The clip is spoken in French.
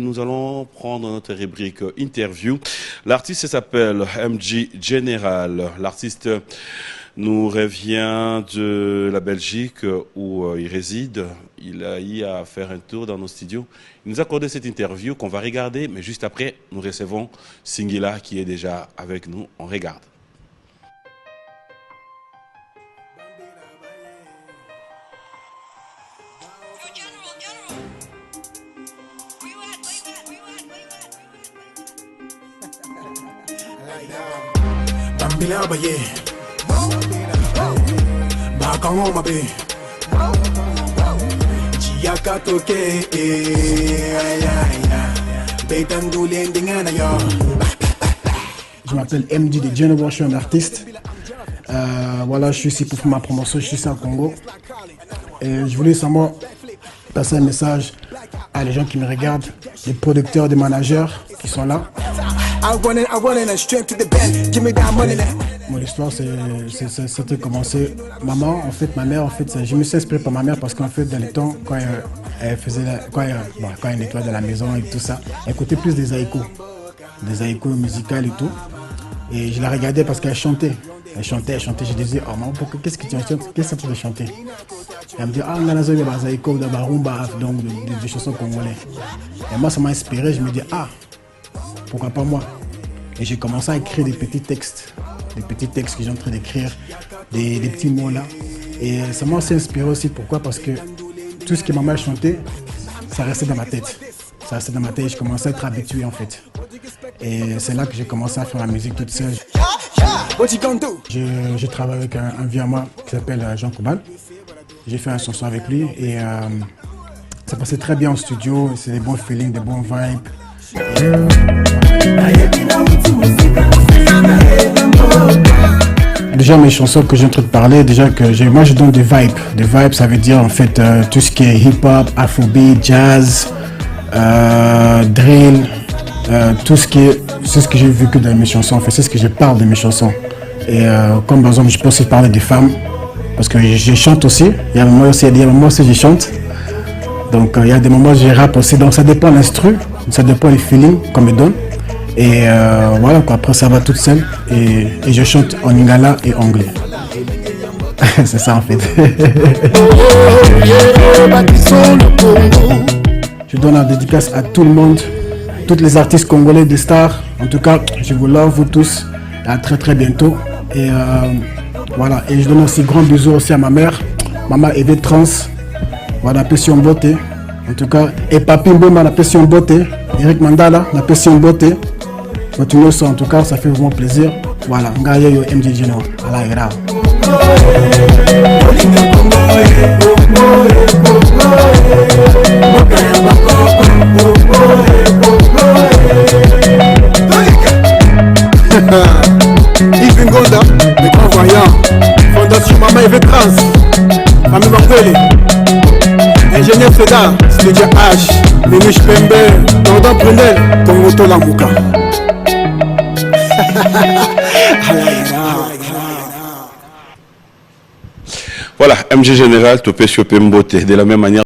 nous allons prendre notre rubrique interview. L'artiste s'appelle MJ General. L'artiste nous revient de la Belgique où il réside. Il a eu à faire un tour dans nos studios. Il nous a accordé cette interview qu'on va regarder, mais juste après, nous recevons Singila qui est déjà avec nous. On regarde. Bambila baye, bakango mabe, chiyaka toke, betandu lendingana yo. Je m'appelle MJ de General, je suis un artiste. Voilà, je suis ici pour faire ma promotion, je suis ici au Congo. Et je voulais seulement passer un message à les gens qui me regardent, les producteurs, les managers qui sont là. Mon histoire, c'était commencé. Maman, en fait, ma mère, en fait, je me suis inspiré par ma mère parce qu'en fait, dans les temps, quand elle nettoyait dans la maison et tout ça, elle écoutait plus des haïkus musicales et tout. Et je la regardais parce qu'elle chantait. Elle chantait. Je disais, oh maman, qu'est-ce que tu chantes? Qu'est-ce que tu veux chanter? Elle me dit, ah, on a des haïkus, des rumba, donc des chansons congolaises. Et moi, ça m'a inspiré. Je me dis, ah, pourquoi pas moi? Et j'ai commencé à écrire des petits textes que j'ai en train d'écrire, des petits mots là. Et ça m'a aussi inspiré aussi. Pourquoi? Parce que tout ce que maman chantait, ça restait dans ma tête. Ça restait dans ma tête et je commençais à être habitué en fait. Et c'est là que j'ai commencé à faire la musique toute seule. Je travaille avec un vieux à moi qui s'appelle Jean Koubal. J'ai fait un chanson avec lui et ça passait très bien en studio. C'est des bons feelings, des bons vibes. Déjà mes chansons que j'ai en train de parler, déjà que moi je donne des vibes. Des vibes, ça veut dire en fait tout ce qui est hip-hop, afrobeat, jazz, drill, tout ce qui est, c'est ce que j'ai vécu dans mes chansons. En fait, c'est ce que je parle de mes chansons. Et comme par exemple, je peux aussi parler des femmes parce que je chante aussi. Il y a des moments aussi je chante. Donc il y a des moments où je rappe aussi. Donc ça dépend de l'instru, ça dépend du feeling qu'on me donne. Et voilà quoi, après ça va toute seule. Et je chante en lingala et anglais. C'est ça en fait. Je donne la dédicace à tout le monde, tous les artistes congolais, des stars. En tout cas, je vous love vous tous. À très très bientôt. Et voilà. Et je donne aussi grand bisous aussi à ma mère, maman Eve Trans. Voilà, Pession Beauté. En tout cas, et Papi Mboma, la Pession Beauté. Eric Mandala, la Pession Beauté. Continuez ça, en tout cas, ça fait vraiment plaisir. Voilà, Ngaye yo MJ General. Voilà, grave. Yves Ngonda, les grands voyants. Fondation Maman Eve Trans. Famille Martelly. Ingénieur Seda, Studio H, Minush Pembe, Tordon Prunel, Tongoto Lamouka. Voilà, MG Général, Topé Pembote, de la même manière.